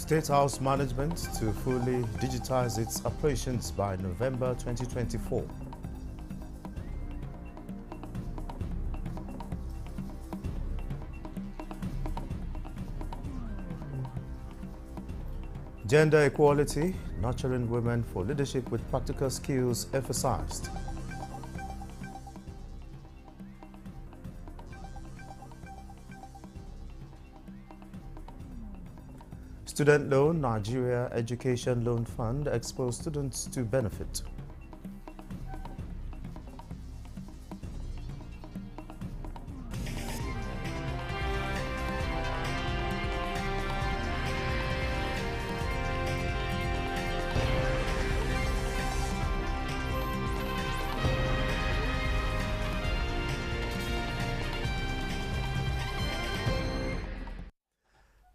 State House management to fully digitize its operations by November 2024. Gender equality, nurturing women for leadership with practical skills emphasized. Student loan, Nigeria Education Loan Fund expose students to benefit.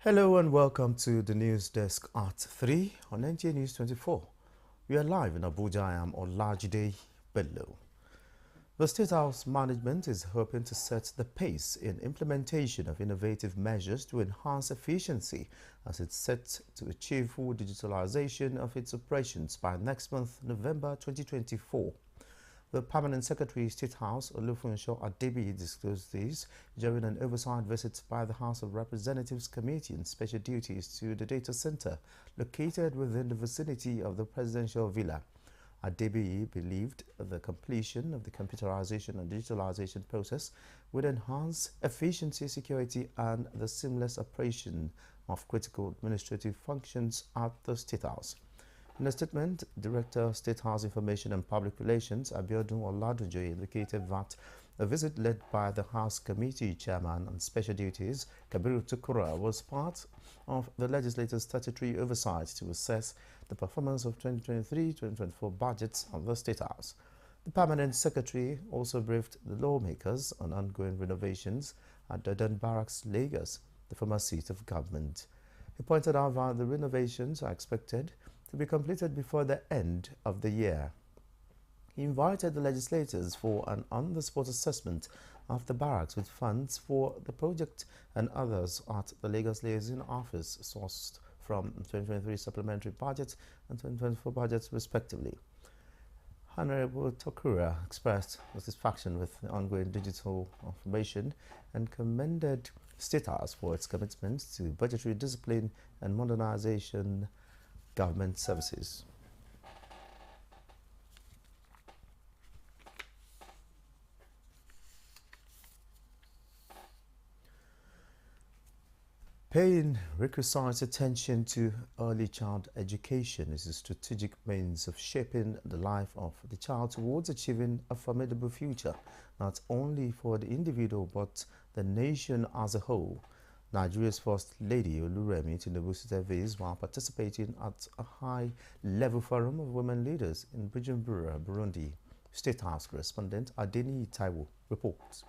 Hello and welcome to the news desk at 3 on Nta News24. We are live in Abuja. I am Olajide Bello. The State House management is hoping to set the pace in implementation of innovative measures to enhance efficiency as it's set to achieve full digitalization of its operations by next month, November 2024. The Permanent Secretary, State House, Olufunsho Adebiyi, disclosed this during an oversight visit by the House of Representatives Committee on Special Duties to the data center located within the vicinity of the presidential villa. Adebiyi believed the completion of the computerization and digitalization process would enhance efficiency, security, and the seamless operation of critical administrative functions at the State House. In a statement, Director, State House Information and Public Relations, Abiodun Oladojo, indicated that a visit led by the House Committee Chairman on Special Duties, Kabiru Tukura, was part of the legislator's statutory oversight to assess the performance of 2023-2024 budgets of the State House. The Permanent Secretary also briefed the lawmakers on ongoing renovations at Dadan Barracks, Lagos, the former seat of government. He pointed out that the renovations are expected to be completed before the end of the year. He invited the legislators for an on-the-spot assessment of the barracks with funds for the project and others at the Lagos Liaison Office sourced from 2023 supplementary budget and 2024 budgets respectively. Honorable Tokura expressed satisfaction with the ongoing digital information and commended State House for its commitment to budgetary discipline and modernization government services. Paying requisite attention to early child education is a strategic means of shaping the life of the child towards achieving a formidable future, not only for the individual but the nation as a whole. Nigeria's First Lady Oluremi Tinubu said this while participating at a high-level forum of women leaders in Bujumbura, Burundi. State House correspondent Adeni Taiwo reports.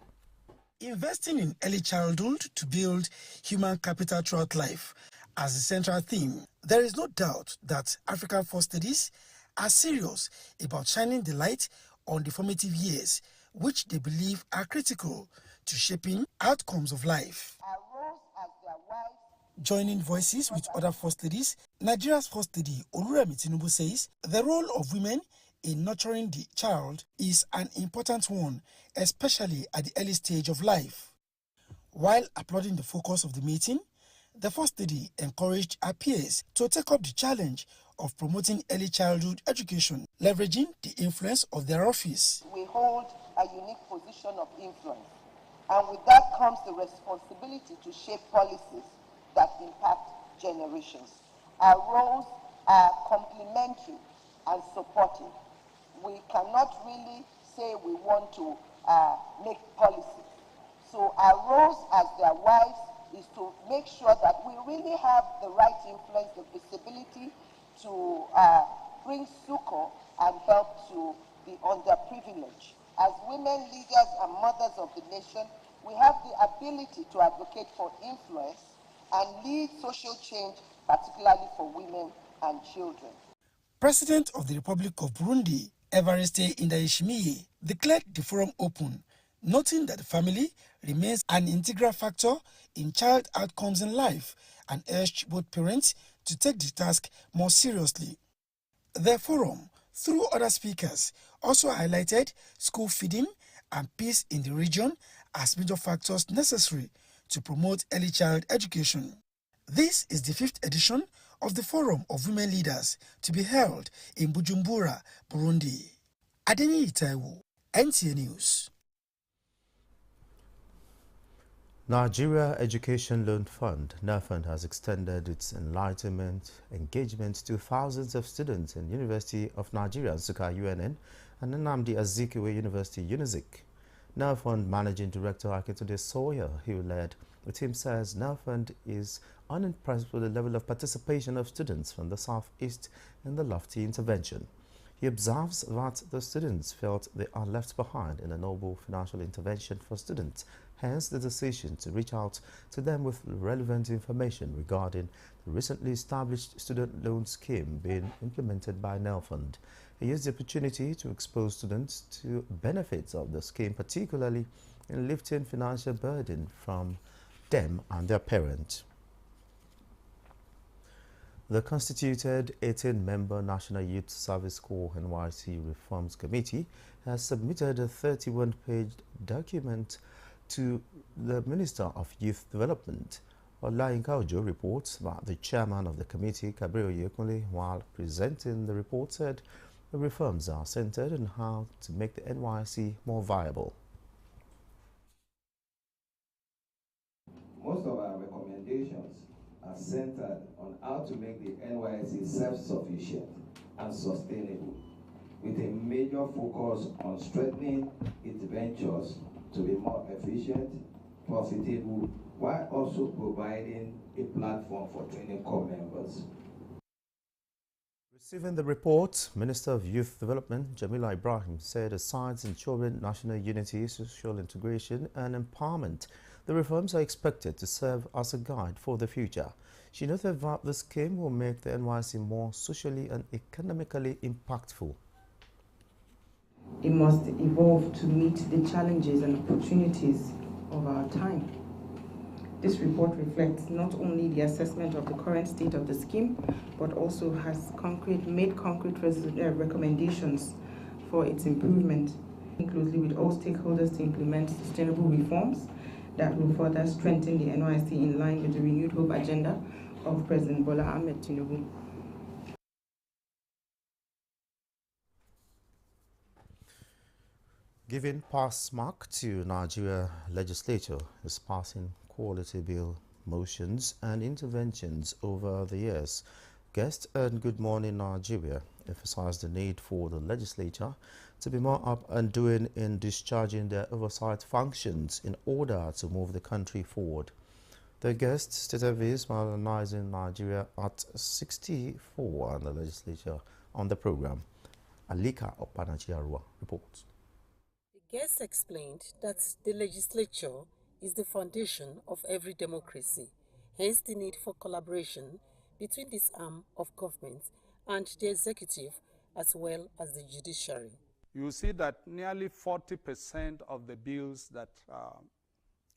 Investing in early childhood to build human capital throughout life as the central theme, there is no doubt that African First Ladies are serious about shining the light on the formative years, which they believe are critical to shaping outcomes of life. Joining voices with other First Ladies, Nigeria's First Lady Oluremi Tinubu says the role of women in nurturing the child is an important one, especially at the early stage of life. While applauding the focus of the meeting, the First Lady encouraged her peers to take up the challenge of promoting early childhood education, leveraging the influence of their office. We hold a unique position of influence, and with that comes the responsibility to shape policies that impact generations. Our roles are complementary and supportive. We cannot really say we want to make policies. So our roles as their wives is to make sure that we really have the right influence, the visibility to bring succor and help to the underprivileged. As women leaders and mothers of the nation, we have the ability to advocate for influence and lead social change, particularly for women and children. President of the Republic of Burundi, Evariste Ndayishimiye, declared the forum open, noting that the family remains an integral factor in child outcomes in life and urged both parents to take the task more seriously. The forum, through other speakers, also highlighted school feeding and peace in the region as major factors necessary to promote early child education. This is the 5th edition of the Forum of Women Leaders to be held in Bujumbura, Burundi. Adeni Itaiwo, Nta News. Nigeria Education Loan Fund, NAFund, has extended its enlightenment engagement to thousands of students in University of Nigeria, Nsukka UNN, and Nnamdi Azikiwe University, UNIZIK. NAFund Managing Director Akintunde Sawyer, who led the team, says NAFund is unimpressed with the level of participation of students from the Southeast in the lofty intervention. He observes that the students felt they are left behind in a noble financial intervention for students, hence the decision to reach out to them with relevant information regarding the recently established student loan scheme being implemented by NAFund. He used the opportunity to expose students to benefits of the scheme, particularly in lifting financial burden from them and their parents. The constituted 18-member National Youth Service Corps NYSC Reforms Committee has submitted a 31-page document to the Minister of Youth Development. Olayinka Ojo reports that the chairman of the committee, Gabriel Yekunle, while presenting the report, said the reforms are centered on how to make the NYSC more viable. Most of our recommendations are centered on how to make the NYSC self-sufficient and sustainable, with a major focus on strengthening its ventures to be more efficient, profitable, while also providing a platform for training corps members. Receiving the report, Minister of Youth Development Jamila Ibrahim said aside ensuring national unity, social integration and empowerment, the reforms are expected to serve as a guide for the future. She noted that the scheme will make the NYSC more socially and economically impactful. It must evolve to meet the challenges and opportunities of our time. This report reflects not only the assessment of the current state of the scheme, but also has made concrete recommendations for its improvement, working closely with all stakeholders to implement sustainable reforms that will further strengthen the NYSC in line with the renewed hope agenda of President Bola Ahmed Tinubu. Giving pass mark to Nigeria legislature is passing quality bill motions and interventions over the years. Guest and Good Morning Nigeria emphasized the need for the legislature to be more up and doing in discharging their oversight functions in order to move the country forward. The guest stated this while analyzing Nigeria at 64 and the legislature on the program. Alika Opanachiarua reports. The guest explained that the legislature is the foundation of every democracy, hence the need for collaboration between this arm of government and the executive as well as the judiciary. You see that nearly 40% of the bills that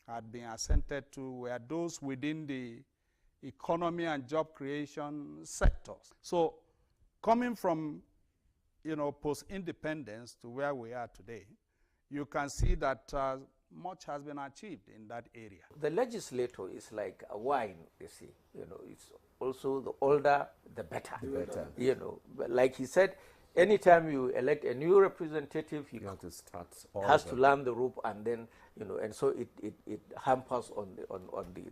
had been assented to were those within the economy and job creation sectors. So coming from post-independence to where we are today, you can see that much has been achieved in that area. The legislator is like a wine, you see. It's also the older, the better. Like he said, anytime you elect a new representative, he have to start has to learn the rope, and then and so it hampers on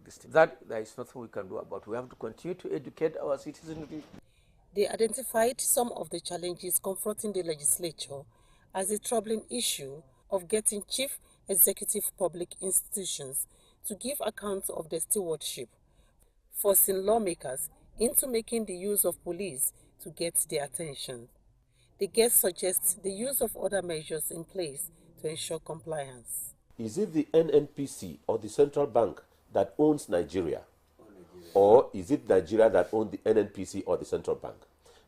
this thing. That there is nothing we can do about. We have to continue to educate our citizenry. They identified some of the challenges confronting the legislature as a troubling issue of getting chief executive public institutions to give accounts of their stewardship, forcing lawmakers into making the use of police to get their attention. The guest suggests the use of other measures in place to ensure compliance. Is it the NNPC or the central bank that owns Nigeria? Or is it Nigeria that owns the NNPC or the central bank?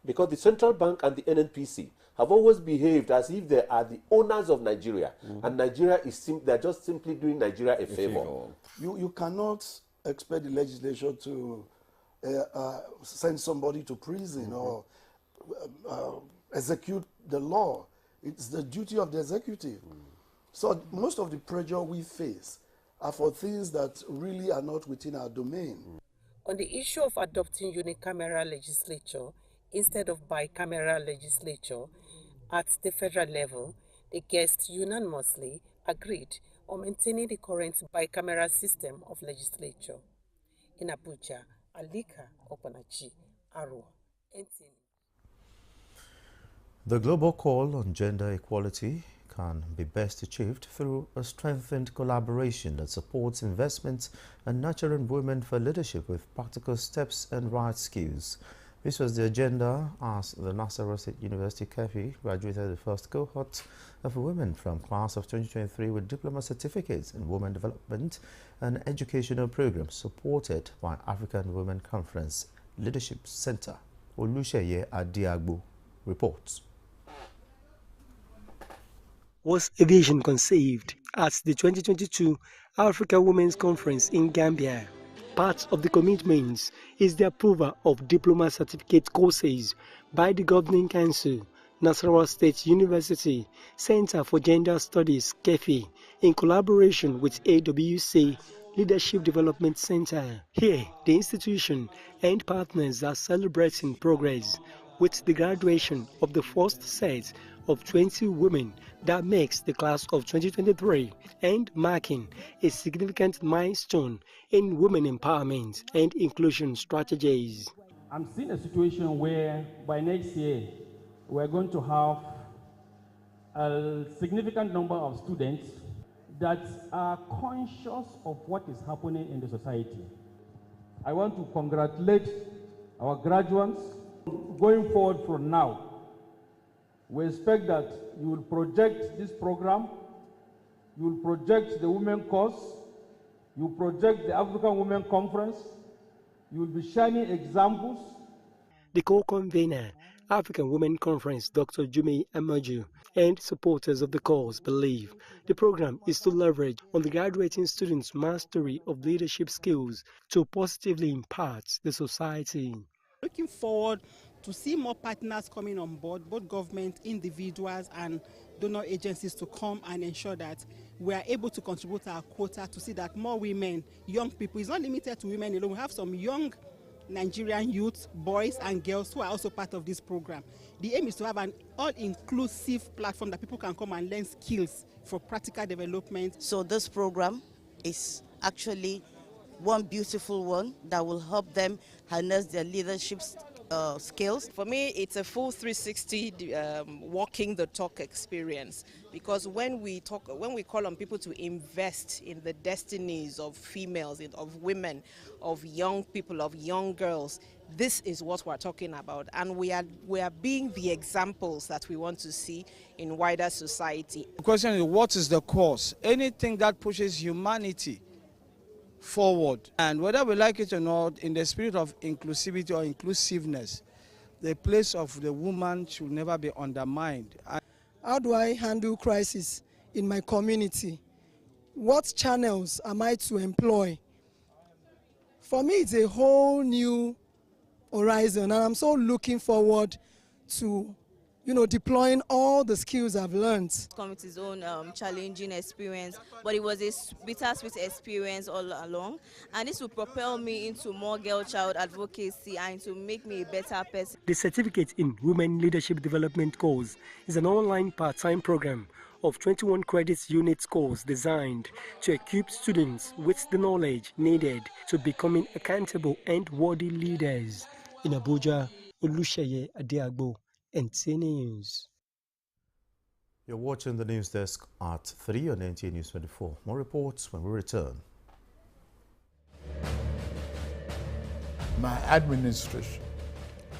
Because the central bank and the NNPC have always behaved as if they are the owners of Nigeria, and Nigeria is they're just simply doing Nigeria a favor. You cannot expect the legislature to send somebody to prison or execute the law. It's the duty of the executive. So most of the pressure we face are for things that really are not within our domain. On the issue of adopting unicameral legislature instead of bicameral legislature at the federal level, the guests unanimously agreed on maintaining the current bicameral system of legislature. In Abuja, Alika Opanachi, Arua, Nta. The global call on gender equality can be best achieved through a strengthened collaboration that supports investment and nurturing women for leadership with practical steps and right skills. This was the agenda as the Nasarawa State University KEFI graduated the first cohort of women from class of 2023 with diploma certificates in women development and educational programs supported by African Women Conference Leadership Center. Olusheye Adiagbo reports. Was a vision conceived at the 2022 Africa Women's Conference in Gambia. Part of the commitments is the approval of diploma certificate courses by the Governing Council, Nasarawa State University Center for Gender Studies, KEFI, in collaboration with AWC Leadership Development Center. Here, the institution and partners are celebrating progress with the graduation of the first set of 20 women that makes the class of 2023 and marking a significant milestone in women empowerment and inclusion strategies. I'm seeing a situation where by next year we're going to have a significant number of students that are conscious of what is happening in the society. I want to congratulate our graduates. Going forward from now, we expect that you will project this program, you will project the Women Course, you will project the African Women Conference, you will be shining examples. The co-convener, African Women Conference, Dr. Jumei Amaju, and supporters of the cause believe the program is to leverage on the graduating students' mastery of leadership skills to positively impact the society. Looking forward to see more partners coming on board, both government, individuals, and donor agencies to come and ensure that we are able to contribute our quota to see that more women, young people, it's not limited to women alone. We have some young Nigerian youth, boys and girls who are also part of this program. The aim is to have an all-inclusive platform that people can come and learn skills for practical development. So this program is actually one beautiful one that will help them harness their leadership skills. For me, it's a full 360 walking the talk experience, because when we call on people to invest in the destinies of females, of women, of young people, of young girls, this is what we're talking about, and we are being the examples that we want to see in wider society. The question is, what is the cause? Anything that pushes humanity forward, and whether we like it or not, in the spirit of inclusivity or inclusiveness, the place of the woman should never be undermined. How do I handle crisis in my community? What channels am I to employ? For me, it's a whole new horizon, and I'm so looking forward to deploying all the skills I've learned. Community's own challenging experience, but it was a bittersweet experience all along, and this will propel me into more girl-child advocacy and to make me a better person. The Certificate in Women Leadership Development course is an online part-time program of 21 credits unit course designed to equip students with the knowledge needed to becoming accountable and worthy leaders. In Abuja, Olusheye Adiagbo, Nta News. You're watching the news desk at 3 on Nta News24. More reports when we return. My administration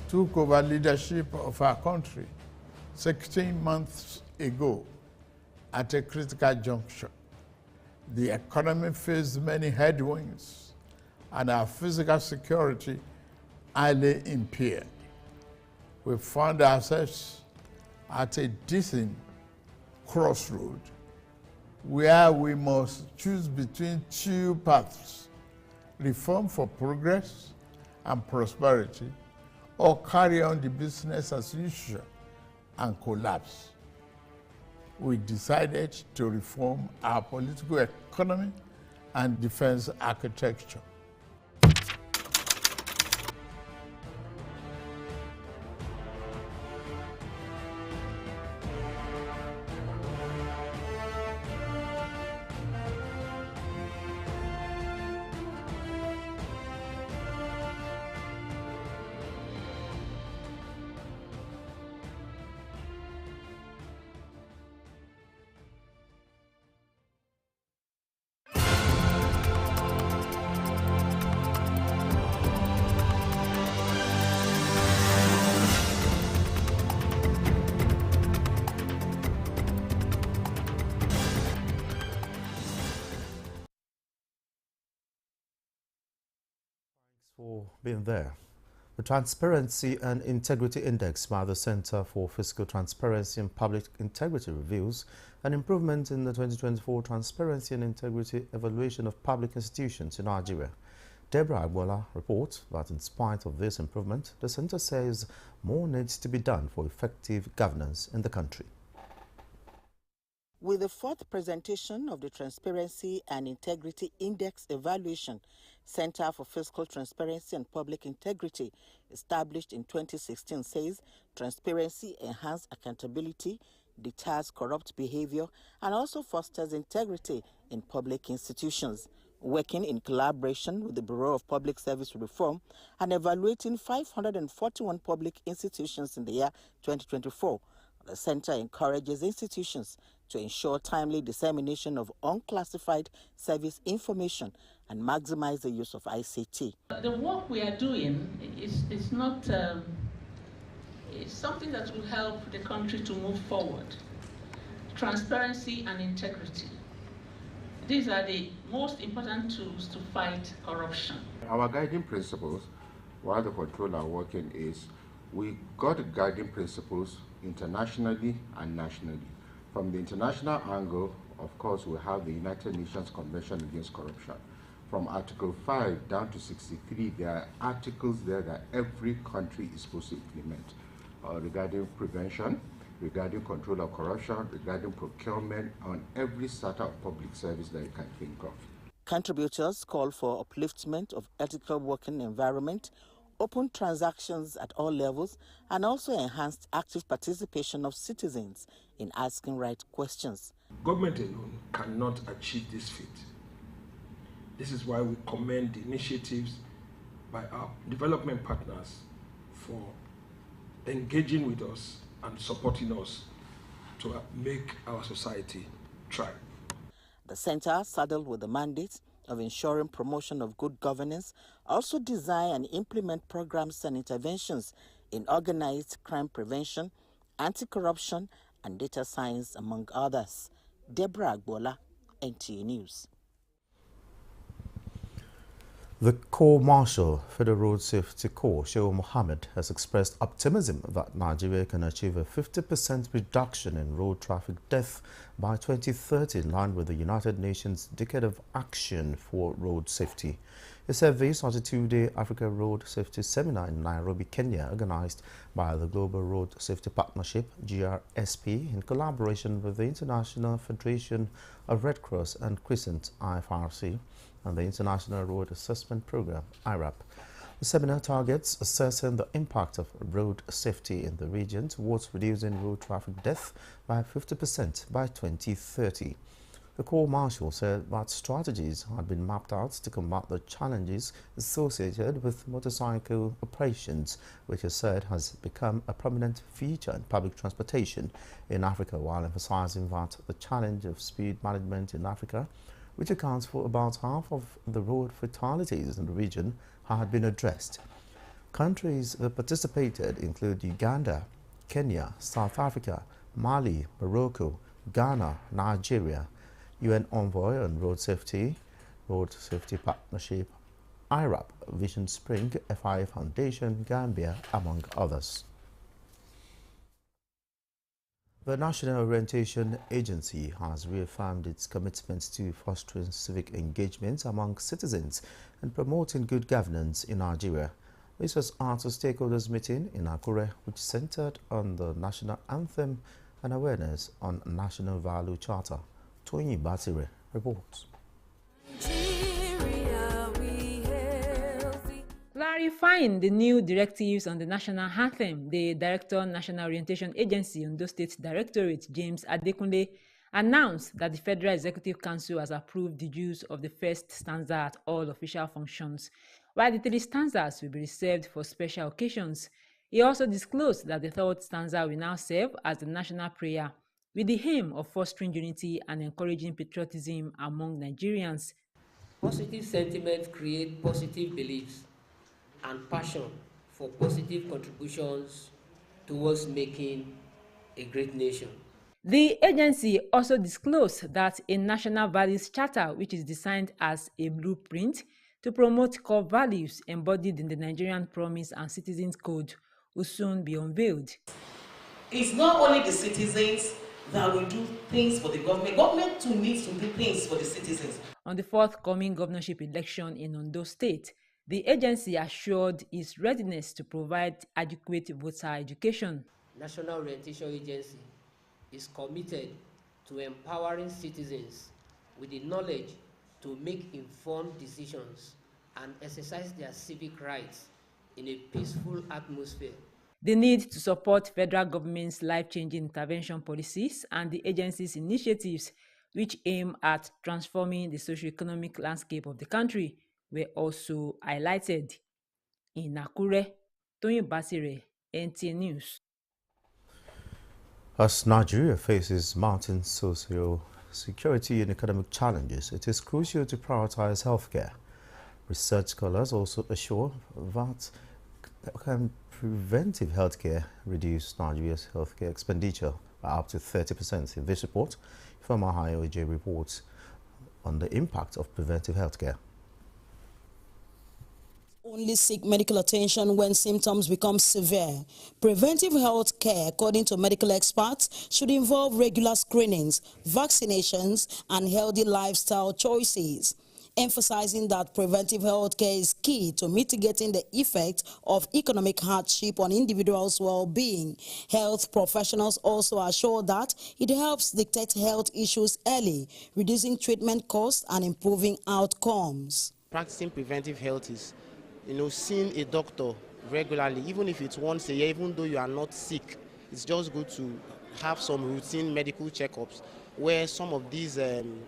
took over leadership of our country 16 months ago at a critical juncture. The economy faced many headwinds and our physical security highly impaired. We found ourselves at a distant crossroad where we must choose between two paths: reform for progress and prosperity, or carry on the business as usual and collapse. We decided to reform our political economy and defense architecture. For being there. The Transparency and Integrity Index by the Center for Fiscal Transparency and Public Integrity reveals an improvement in the 2024 Transparency and Integrity Evaluation of Public Institutions in Nigeria. Deborah Agbola reports that in spite of this improvement, the center says more needs to be done for effective governance in the country. With the fourth presentation of the Transparency and Integrity Index Evaluation, Center for Fiscal Transparency and Public Integrity, established in 2016, says transparency enhances accountability, deters corrupt behavior, and also fosters integrity in public institutions. Working in collaboration with the Bureau of Public Service Reform and evaluating 541 public institutions in the year 2024, the center encourages institutions to ensure timely dissemination of unclassified service information and maximize the use of ICT. The work we are doing is not it's something that will help the country to move forward. Transparency and integrity. These are the most important tools to fight corruption. Our guiding principles, while the control are working, is we got guiding principles internationally and nationally. From the international angle, of course, we have the United Nations Convention Against Corruption. From Article 5 down to 63, there are articles there that every country is supposed to implement regarding prevention, regarding control of corruption, regarding procurement, on every strata of public service that you can think of. Contributors call for upliftment of ethical working environment, open transactions at all levels, and also enhanced active participation of citizens in asking right questions. Government alone cannot achieve this feat. This is why we commend the initiatives by our development partners for engaging with us and supporting us to make our society thrive. The center, saddled with the mandate of ensuring promotion of good governance, also design and implement programs and interventions in organized crime prevention, anti-corruption, and data science, among others. Deborah Agbola, Nta News. The Corps Marshal, Federal Road Safety Corps, Shehu Mohammed, has expressed optimism that Nigeria can achieve a 50% reduction in road traffic death by 2030, in line with the United Nations Decade of Action for Road Safety. He said this at a two-day Africa Road Safety Seminar in Nairobi, Kenya, organized by the Global Road Safety Partnership, GRSP, in collaboration with the International Federation of Red Cross and Crescent, IFRC, and the International Road Assessment Program, IRAP. The seminar targets assessing the impact of road safety in the region towards reducing road traffic death by 50% by 2030. The Corps Marshal said that strategies had been mapped out to combat the challenges associated with motorcycle operations, which he said has become a prominent feature in public transportation in Africa, while emphasizing that the challenge of speed management in Africa, which accounts for about half of the road fatalities in the region, had been addressed. Countries that participated include Uganda, Kenya, South Africa, Mali, Morocco, Ghana, Nigeria, UN Envoy on Road Safety Partnership, IRAP, Vision Spring, FIA Foundation, Gambia, among others. The National Orientation Agency has reaffirmed its commitment to fostering civic engagement among citizens and promoting good governance in Nigeria. This was ART's stakeholders meeting in Akure, which centered on the national anthem and awareness on National Value Charter. Tony Batire reports. Clarifying the new directives on the national anthem, the Director, National Orientation Agency, Ondo State Directorate, James Adekunle, announced that the Federal Executive Council has approved the use of the first stanza at all official functions, while the 3 stanzas will be reserved for special occasions. He also disclosed that the 3rd stanza will now serve as the national prayer, with the aim of fostering unity and encouraging patriotism among Nigerians. Positive sentiments create positive beliefs and passion for positive contributions towards making a great nation. The agency also disclosed that a national values charter, which is designed as a blueprint to promote core values embodied in the Nigerian Promise and Citizens Code, will soon be unveiled. It's not only the citizens that will do things for the government. Government too needs to do things for the citizens. On the forthcoming governorship election in Ondo State, the agency assured its readiness to provide adequate voter education. National Orientation Agency is committed to empowering citizens with the knowledge to make informed decisions and exercise their civic rights in a peaceful atmosphere. The need to support federal government's life-changing intervention policies and the agency's initiatives, which aim at transforming the socio-economic landscape of the country, were also highlighted. In Akure, Tony Basire, Nta News. As Nigeria faces mounting socio-security and economic challenges, it is crucial to prioritize healthcare. Research scholars also assure that preventive healthcare reduce Nigeria's healthcare expenditure by up to 30%. In this report, former IOJ reports on the impact of preventive healthcare. Only seek medical attention when symptoms become severe. Preventive health care, according to medical experts, should involve regular screenings, vaccinations, and healthy lifestyle choices, emphasizing that preventive health care is key to mitigating the effect of economic hardship on individuals' well-being. Health professionals also assure that it helps detect health issues early, reducing treatment costs and improving outcomes. Practicing preventive health is seeing a doctor regularly, even if it's once a year, even though you are not sick. It's just good to have some routine medical checkups where some of these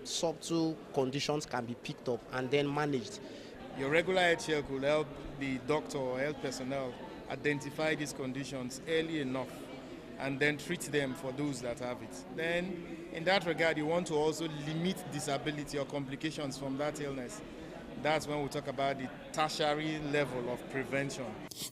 subtle conditions can be picked up and then managed. Your regular health check will help the doctor or health personnel identify these conditions early enough and then treat them for those that have it. Then, in that regard, you want to also limit disability or complications from that illness. That's when we talk about the tertiary level of prevention.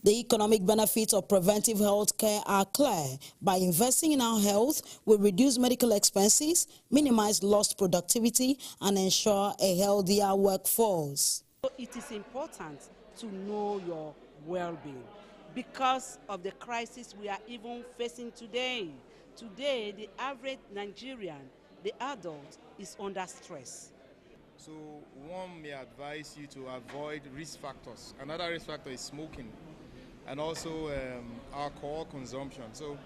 The economic benefits of preventive health care are clear. By investing in our health, we reduce medical expenses, minimize lost productivity, and ensure a healthier workforce. It is important to know your well-being because of the crisis we are even facing today. Today, the average Nigerian, the adult, is under stress. So one may advise you to avoid risk factors. Another risk factor is smoking and also alcohol consumption. So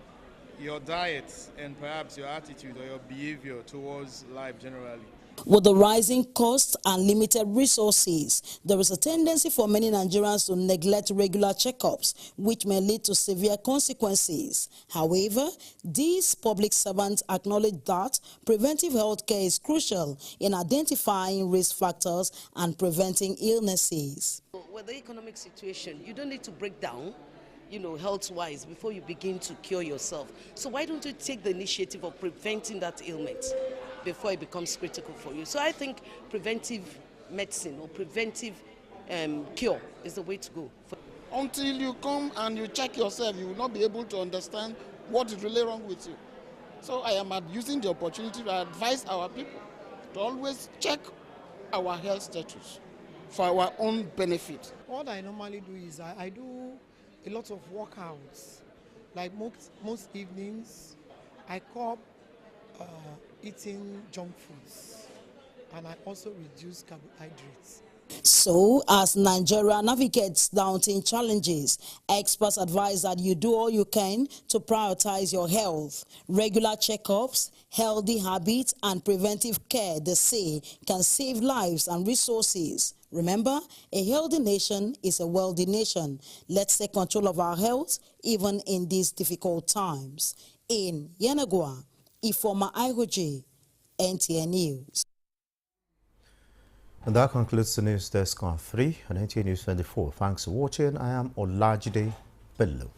your diet and perhaps your attitude or your behavior towards life generally. With the rising costs and limited resources, there is a tendency for many Nigerians to neglect regular checkups, which may lead to severe consequences. However, these public servants acknowledge that preventive health care is crucial in identifying risk factors and preventing illnesses. With the economic situation, you don't need to break down, health-wise before you begin to cure yourself. So why don't you take the initiative of preventing that ailment before it becomes critical for you? So I think preventive medicine or preventive cure is the way to go. Until you come and you check yourself, you will not be able to understand what is really wrong with you. So I am using the opportunity to advise our people to always check our health status for our own benefit. What I normally do is I do a lot of workouts. Like most evenings, I curb eating junk foods, and I also reduce carbohydrates. So, as Nigeria navigates daunting challenges, experts advise that you do all you can to prioritize your health. Regular checkups, healthy habits, and preventive care, they say, can save lives and resources. Remember, a healthy nation is a wealthy nation. Let's take control of our health, even in these difficult times. In Yenagoa, Ifoma Ihoji, Nta News. And that concludes the news desk on 3 on Nta News 24. Thanks for watching. I am Olajide Bello.